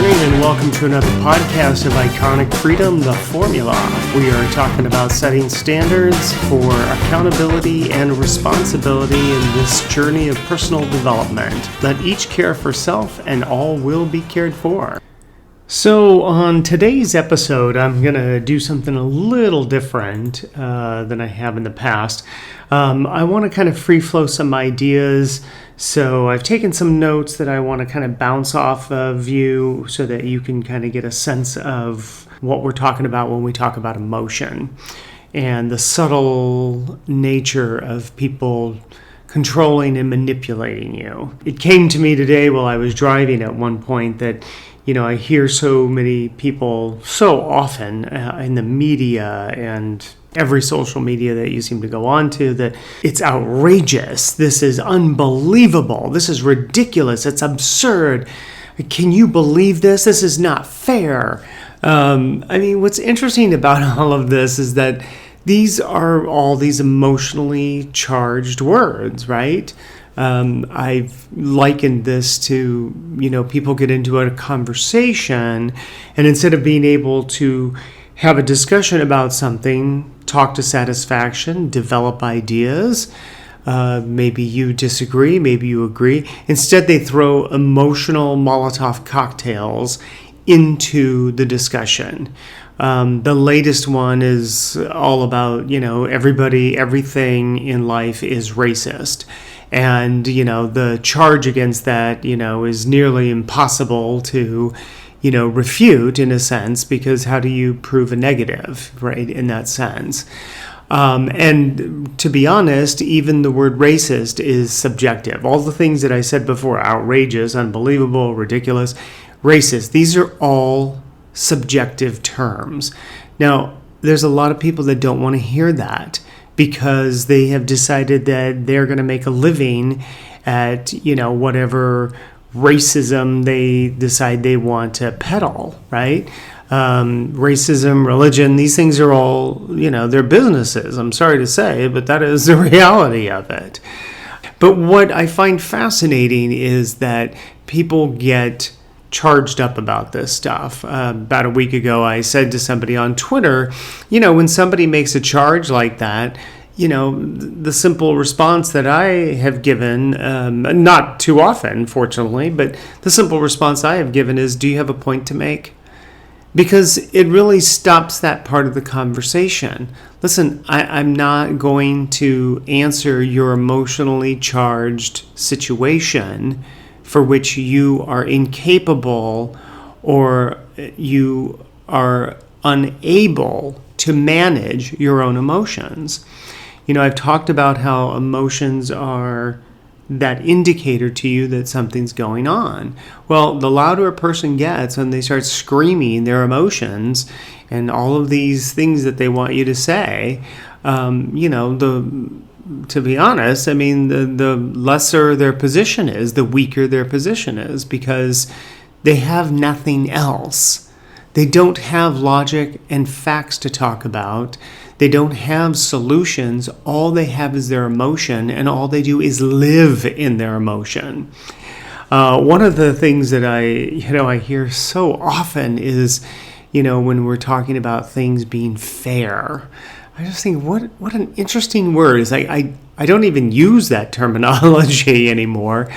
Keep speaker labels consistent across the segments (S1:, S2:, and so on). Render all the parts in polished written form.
S1: morning and welcome to another podcast of Iconic Freedom, The Formula. We are talking about setting standards for accountability and responsibility in this journey of personal development. Let each care for self and all will be cared for. So on today's episode, I'm going to do something a little different than I have in the past. I want to kind of free flow some ideas. So I've taken some notes that I want to kind of bounce off of you so that you can kind of get a sense of what we're talking about when we talk about emotion and the subtle nature of people controlling and manipulating you. It came to me today while I was driving at one point that I hear so many people so often in the media and every social media that you seem to go on to that it's outrageous. This is unbelievable. This is ridiculous. It's absurd. Can you believe this? This is not fair. What's interesting about all of this is that these are all these emotionally charged words, right? I've likened this to, people get into a conversation and instead of being able to have a discussion about something, talk to satisfaction, develop ideas, maybe you disagree, maybe you agree. Instead, they throw emotional Molotov cocktails into the discussion. The latest one is all about, everything in life is racist. And, the charge against that, is nearly impossible to, refute in a sense, because how do you prove a negative, right, in that sense? And to be honest, even the word racist is subjective. All the things that I said before, outrageous, unbelievable, ridiculous, racist, these are all subjective terms. Now, there's a lot of people that don't want to hear that because they have decided that they're going to make a living at, whatever racism they decide they want to peddle, right? Racism, religion, these things are all, they're businesses. I'm sorry to say, but that is the reality of it. But what I find fascinating is that people get charged up about this stuff. About a week ago, I said to somebody on Twitter, when somebody makes a charge like that, the simple response that I have given, not too often, fortunately, but the simple response I have given is, do you have a point to make? Because it really stops that part of the conversation. Listen, I'm not going to answer your emotionally charged situation for which you are incapable or you are unable to manage your own emotions. I've talked about how emotions are that indicator to you that something's going on. Well, the louder a person gets when they start screaming their emotions and all of these things that they want you to say, to be honest, the lesser their position is, the weaker their position is, because they have nothing else. They don't have logic and facts to talk about. They don't have solutions. All they have is their emotion, and all they do is live in their emotion. One of the things that I hear so often is, when we're talking about things being fair, I just think, what an interesting word. It's like I don't even use that terminology anymore.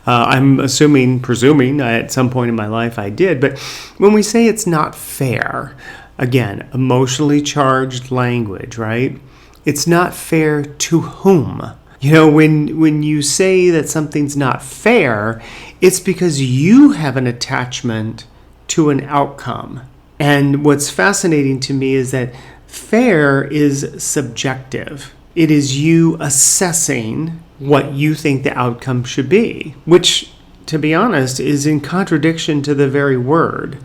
S1: I'm presuming at some point in my life I did. But when we say it's not fair, again, emotionally charged language, right? It's not fair to whom? When you say that something's not fair, it's because you have an attachment to an outcome. And what's fascinating to me is that fair is subjective. It is you assessing what you think the outcome should be, which, to be honest, is in contradiction to the very word.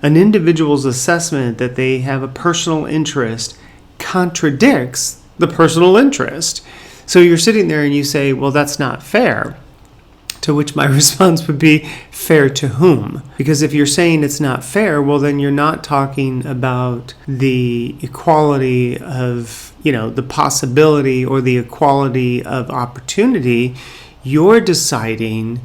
S1: An individual's assessment that they have a personal interest contradicts the personal interest. So you're sitting there and you say, well, that's not fair. To which my response would be, fair to whom? Because if you're saying it's not fair, well, then you're not talking about the equality of, the possibility or the equality of opportunity. You're deciding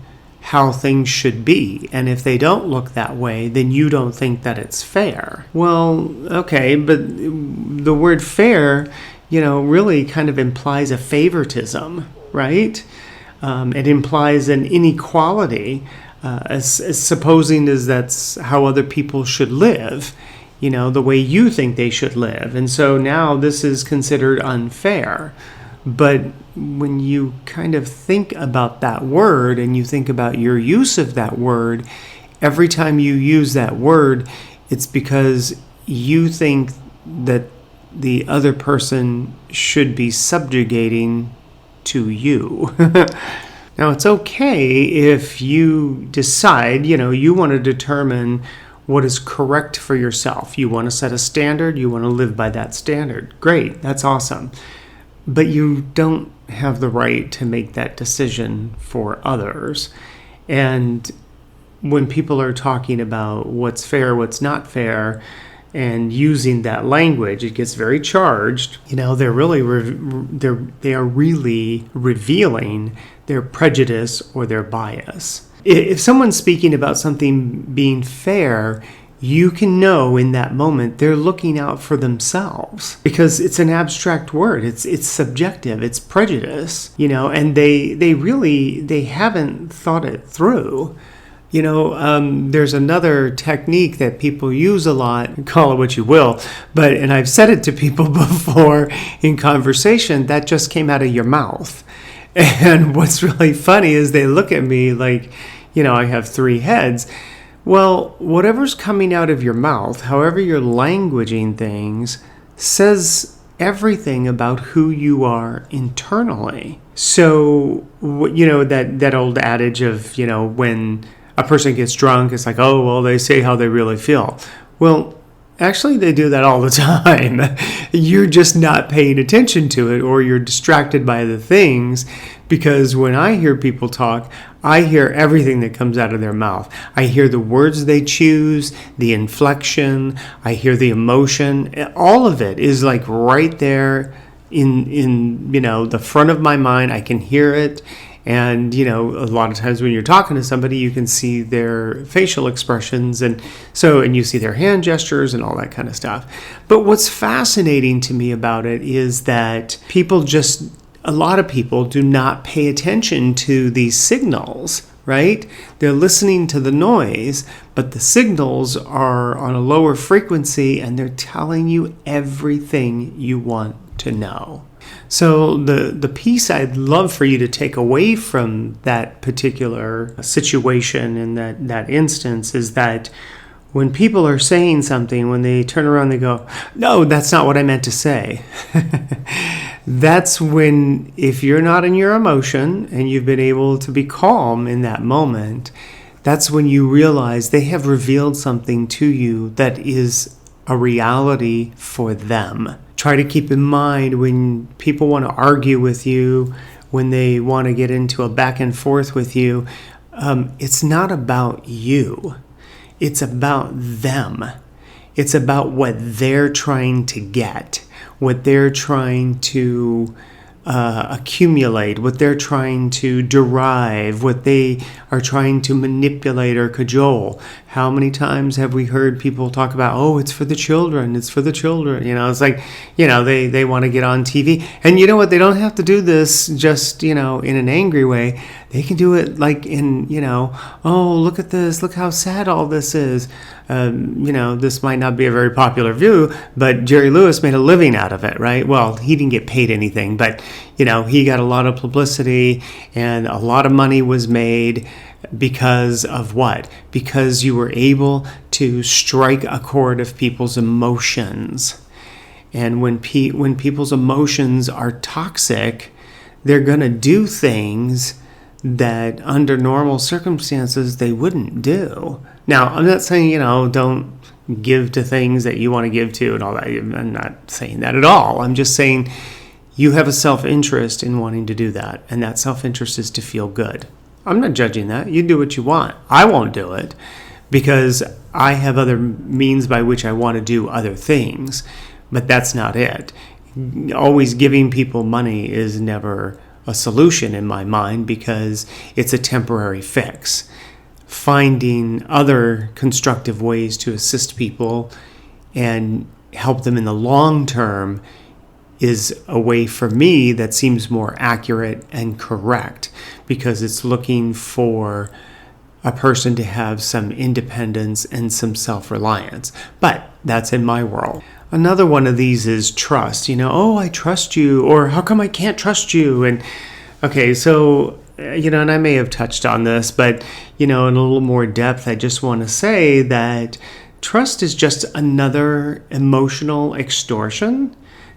S1: how things should be. And if they don't look that way, then you don't think that it's fair. Well, okay, but the word fair, really kind of implies a favoritism, right? It implies an inequality, as supposing as that's how other people should live, the way you think they should live. And so now this is considered unfair. But when you kind of think about that word and you think about your use of that word, every time you use that word, it's because you think that the other person should be subjugating to you. Now, it's okay if you decide, you want to determine what is correct for yourself. You want to set a standard, you want to live by that standard. Great, that's awesome. But you don't have the right to make that decision for others. And when people are talking about what's fair, what's not fair, and using that language, it gets very charged. They're really they are really revealing their prejudice or their bias. If someone's speaking about something being fair, you can know in that moment they're looking out for themselves, because it's an abstract word. It's subjective. It's prejudice, and they haven't thought it through. There's another technique that people use a lot, call it what you will, and I've said it to people before in conversation, that just came out of your mouth. And what's really funny is they look at me like, I have 3 heads. Well, whatever's coming out of your mouth, however you're languaging things, says everything about who you are internally. So, that old adage of, when a person gets drunk, it's like, oh, well, they say how they really feel. Well, actually, they do that all the time. You're just not paying attention to it, or you're distracted by the things, because when I hear people talk, I hear everything that comes out of their mouth. I hear the words they choose, the inflection, I hear the emotion. All of it is like right there in the front of my mind. I can hear it. And, a lot of times when you're talking to somebody, you can see their facial expressions and you see their hand gestures and all that kind of stuff. But what's fascinating to me about it is that a lot of people do not pay attention to these signals, right? They're listening to the noise, but the signals are on a lower frequency and they're telling you everything you want to know. So the piece I'd love for you to take away from that particular situation in that instance is that when people are saying something, when they turn around, they go, no, that's not what I meant to say. That's when, if you're not in your emotion and you've been able to be calm in that moment, that's when you realize they have revealed something to you that is a reality for them. Try to keep in mind when people want to argue with you, when they want to get into a back and forth with you, it's not about you. It's about them. It's about what they're trying to get, what they're trying to accumulate, what they're trying to derive, what they are trying to manipulate or cajole. How many times have we heard people talk about, oh, it's for the children, it's for the children. It's like, they want to get on TV. And you know what? They don't have to do this just, in an angry way. They can do it like in, oh, look at this, look how sad all this is. This might not be a very popular view, but Jerry Lewis made a living out of it, right? Well, he didn't get paid anything, but, he got a lot of publicity and a lot of money was made because of what? Because you were able to strike a chord of people's emotions. And when people's emotions are toxic, they're going to do things that under normal circumstances they wouldn't do. Now, I'm not saying, don't give to things that you want to give to and all that. I'm not saying that at all. I'm just saying you have a self-interest in wanting to do that, and that self-interest is to feel good. I'm not judging that. You do what you want. I won't do it because I have other means by which I want to do other things, but that's not it. Always giving people money is never a solution in my mind because it's a temporary fix. Finding other constructive ways to assist people and help them in the long term is a way for me that seems more accurate and correct, because it's looking for a person to have some independence and some self-reliance. But that's in my world. Another one of these is trust. Oh, I trust you, or how come I can't trust you? And okay, so, and I may have touched on this, but, in a little more depth, I just want to say that trust is just another emotional extortion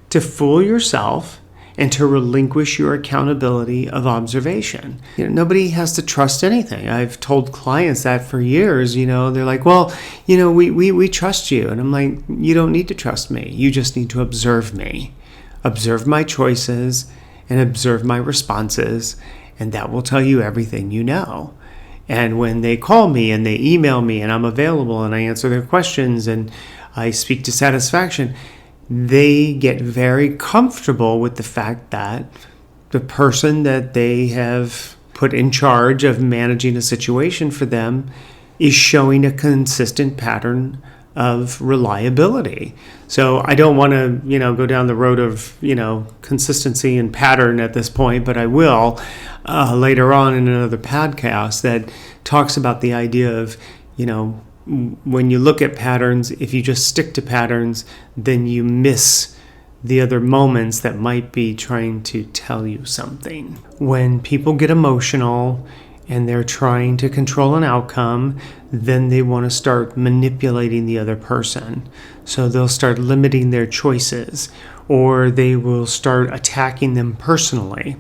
S1: to fool yourself and to relinquish your accountability of observation. Nobody has to trust anything. I've told clients that for years. They're like, well, we trust you. And I'm like, you don't need to trust me. You just need to observe me. Observe my choices and observe my responses, and that will tell you everything you know. And when they call me and they email me and I'm available and I answer their questions and I speak to satisfaction, they get very comfortable with the fact that the person that they have put in charge of managing a situation for them is showing a consistent pattern of reliability. So I don't want to, go down the road of, consistency and pattern at this point, but I will later on in another podcast that talks about the idea of, when you look at patterns, if you just stick to patterns, then you miss the other moments that might be trying to tell you something. When people get emotional and they're trying to control an outcome, then they want to start manipulating the other person. So they'll start limiting their choices, or they will start attacking them personally.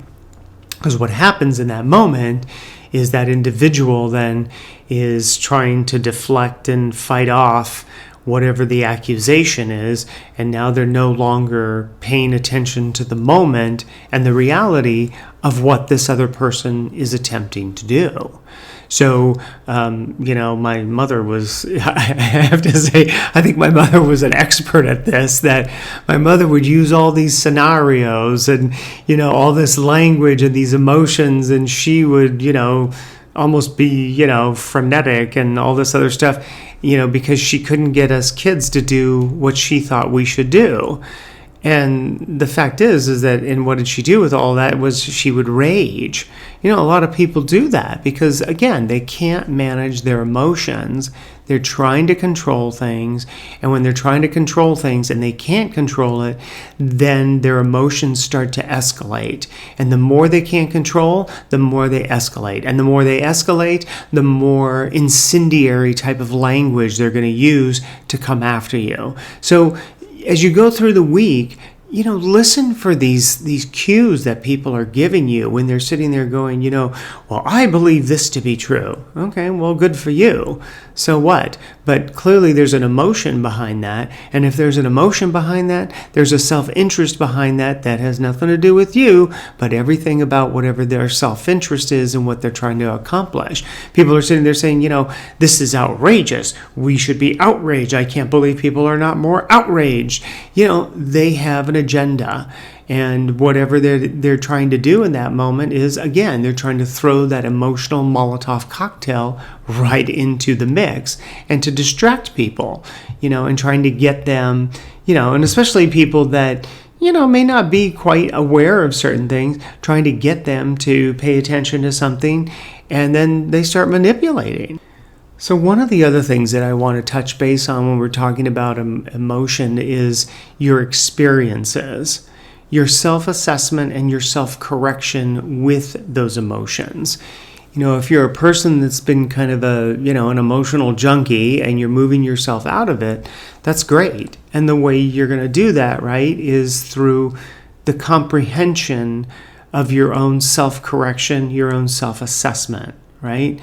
S1: Because what happens in that moment is that individual then is trying to deflect and fight off whatever the accusation is, and now they're no longer paying attention to the moment and the reality of what this other person is attempting to do. So, my mother was, I have to say, I think my mother was an expert at this, that my mother would use all these scenarios and, all this language and these emotions, and she would, almost be, frenetic and all this other stuff, because she couldn't get us kids to do what she thought we should do. And the fact is that, and what did she do with all that was she would rage. A lot of people do that because, again, they can't manage their emotions. They're trying to control things. And when they're trying to control things and they can't control it, then their emotions start to escalate. And the more they can't control, the more they escalate. And the more they escalate, the more incendiary type of language they're going to use to come after you. So as you go through the week, listen for these cues that people are giving you when they're sitting there going, well, I believe this to be true. Okay, well, good for you. So what? But clearly there's an emotion behind that. And if there's an emotion behind that, there's a self-interest behind that has nothing to do with you, but everything about whatever their self-interest is and what they're trying to accomplish. People are sitting there saying, this is outrageous. We should be outraged. I can't believe people are not more outraged. They have an agenda. And whatever they're trying to do in that moment is, again, they're trying to throw that emotional Molotov cocktail right into the mix and to distract people, and trying to get them, and especially people that, may not be quite aware of certain things, trying to get them to pay attention to something, and then they start manipulating. So one of the other things that I want to touch base on when we're talking about emotion is your experiences, your self-assessment and your self-correction with those emotions. If you're a person that's been kind of an emotional junkie and you're moving yourself out of it, that's great. And the way you're going to do that, right, is through the comprehension of your own self-correction, your own self-assessment, right?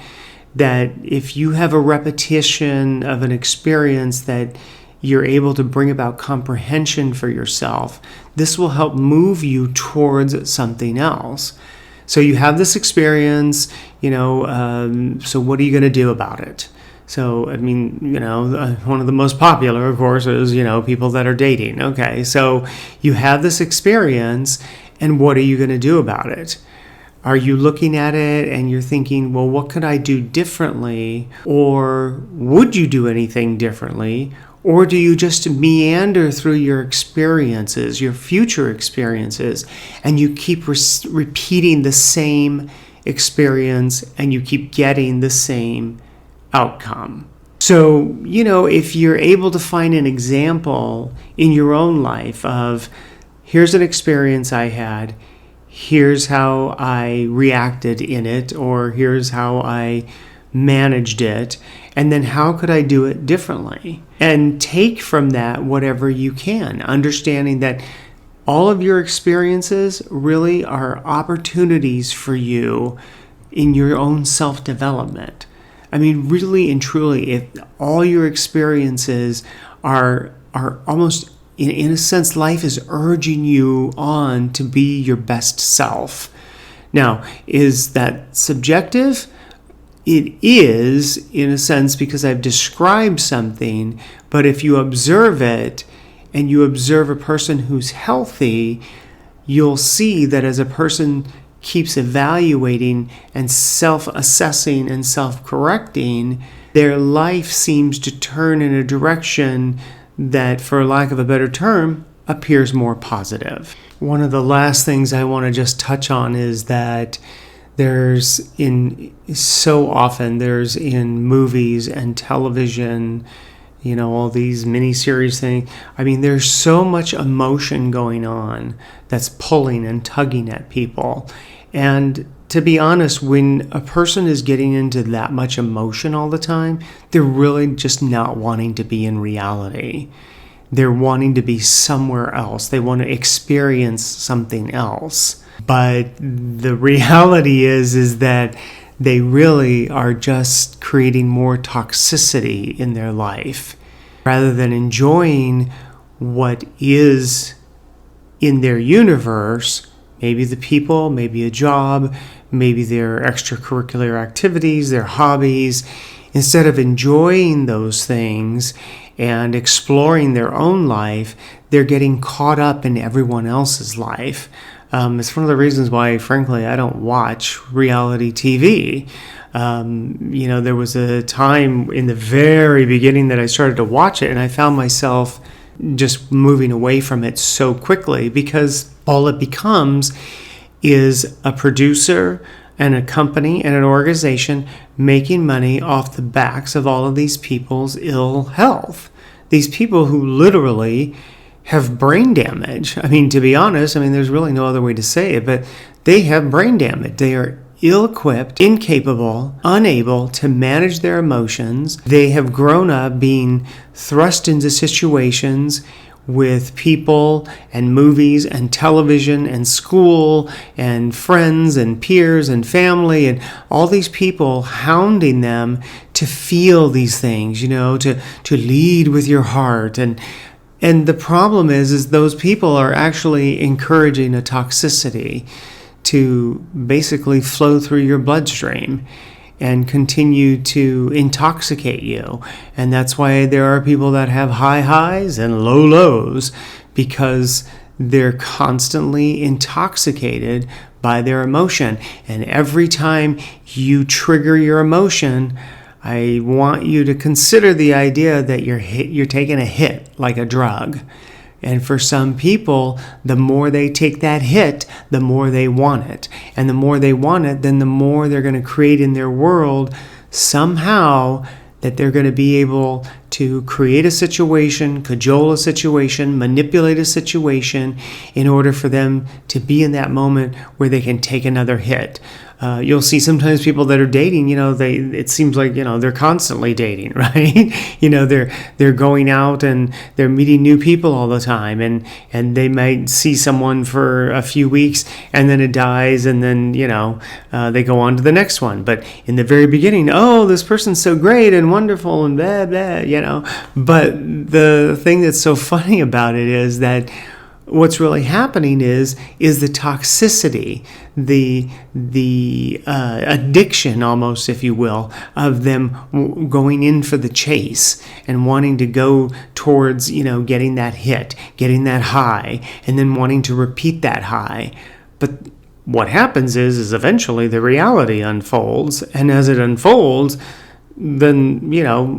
S1: That if you have a repetition of an experience that you're able to bring about comprehension for yourself, this will help move you towards something else. So you have this experience, so what are you going to do about it? So, one of the most popular, of course, is, people that are dating. Okay, so you have this experience, and what are you going to do about it? Are you looking at it and you're thinking, well, what could I do differently? Or would you do anything differently? Or do you just meander through your experiences, your future experiences, and you keep repeating the same experience and you keep getting the same outcome? So, if you're able to find an example in your own life of, here's an experience I had, here's how I reacted in it, or here's how I managed it, and then how could I do it differently? And take from that whatever you can, understanding that all of your experiences really are opportunities for you in your own self-development. I mean, really and truly, if all your experiences are almost, in a sense, life is urging you on to be your best self. Now, is that subjective? It is, in a sense, because I've described something, but if you observe it and you observe a person who's healthy, you'll see that as a person keeps evaluating and self-assessing and self-correcting, their life seems to turn in a direction that, for lack of a better term, appears more positive. One of the last things I want to just touch on is that there's in movies and television, all these miniseries things. I mean, there's so much emotion going on that's pulling and tugging at people. And to be honest, when a person is getting into that much emotion all the time, they're really just not wanting to be in reality. They're wanting to be somewhere else. They want to experience something else. But the reality is that they really are just creating more toxicity in their life rather than enjoying what is in their universe. Maybe the people, maybe a job, maybe their extracurricular activities, their hobbies. Instead of enjoying those things and exploring their own life, they're getting caught up in everyone else's life. It's one of the reasons why, frankly, I don't watch reality TV. There was a time in the very beginning that I started to watch it, and I found myself just moving away from it so quickly because all it becomes is a producer and a company and an organization making money off the backs of all of these people's ill health. These people who literally have brain damage. I mean, to be honest, there's really no other way to say it, but they have brain damage. They are ill-equipped, incapable, unable to manage their emotions. They have grown up being thrust into situations with people and movies and television and school and friends and peers and family and all these people hounding them to feel these things, to lead with your heart. And the problem is those people are actually encouraging a toxicity to basically flow through your bloodstream and continue to intoxicate you. And that's why there are people that have high highs and low lows, because they're constantly intoxicated by their emotion. And every time you trigger your emotion, I want you to consider the idea that you're taking a hit like a drug. And for some people, the more they take that hit, the more they want it. And the more they want it, then the more they're going to create in their world somehow that they're going to be able to create a situation, cajole a situation, manipulate a situation in order for them to be in that moment where they can take another hit. You'll see sometimes people that are dating, it seems like, they're constantly dating, right? They're going out and they're meeting new people all the time, and they might see someone for a few weeks and then it dies, and then, they go on to the next one. But in the very beginning, oh, this person's so great and wonderful and blah, blah, But the thing that's so funny about it is that what's really happening is the toxicity, the addiction almost, if you will, of them going in for the chase and wanting to go towards, getting that hit, getting that high, and then wanting to repeat that high. But what happens is eventually the reality unfolds. And as it unfolds, then,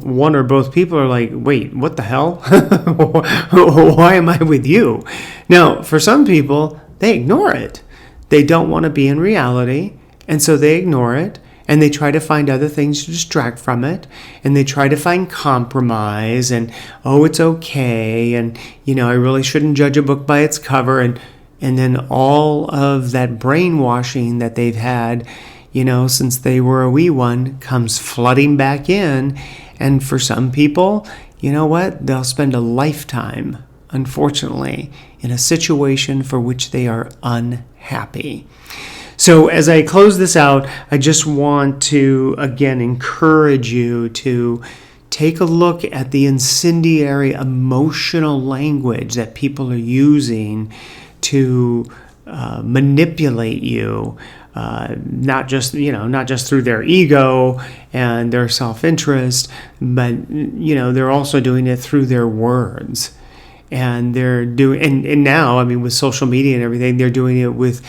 S1: one or both people are like, wait, what the hell? Why am I with you? Now, for some people, they ignore it. They don't want to be in reality, and so they ignore it, and they try to find other things to distract from it, and they try to find compromise, and, it's okay, and, I really shouldn't judge a book by its cover, and then all of that brainwashing that they've had, since they were a wee one, comes flooding back in. And for some people, they'll spend a lifetime, unfortunately, in a situation for which they are unhappy. So as I close this out, I just want to, again, encourage you to take a look at the incendiary emotional language that people are using to manipulate you. Not just through their ego and their self-interest, but, they're also doing it through their words. And they're doing, and now, with social media and everything, they're doing it with,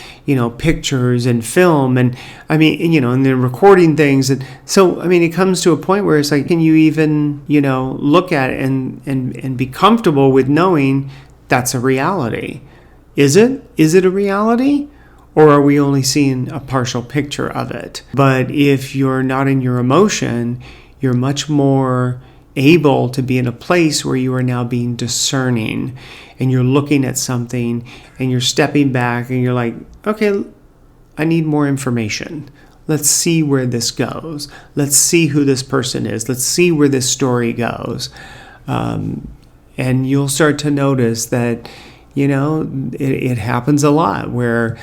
S1: pictures and film, and and they're recording things. And so, it comes to a point where it's like, can you even, look at it and be comfortable with knowing that's a reality? Is it? Is it a reality? Or are we only seeing a partial picture of it? But if you're not in your emotion, you're much more able to be in a place where you are now being discerning, and you're looking at something and you're stepping back and you're like, okay, I need more information. Let's see where this goes. Let's see who this person is. Let's see where this story goes. And you'll start to notice that, it happens a lot where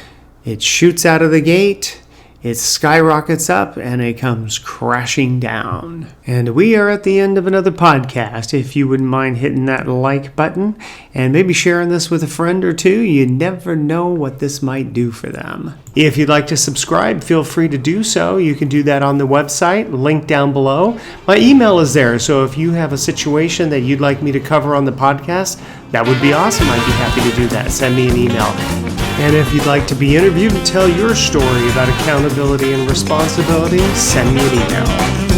S1: it shoots out of the gate, it skyrockets up, and it comes crashing down. And we are at the end of another podcast. If you wouldn't mind hitting that like button and maybe sharing this with a friend or two, you never know what this might do for them. If you'd like to subscribe, feel free to do so. You can do that on the website, link down below. My email is there, so if you have a situation that you'd like me to cover on the podcast, that would be awesome. I'd be happy to do that. Send me an email. And if you'd like to be interviewed and tell your story about accountability and responsibility, send me an email.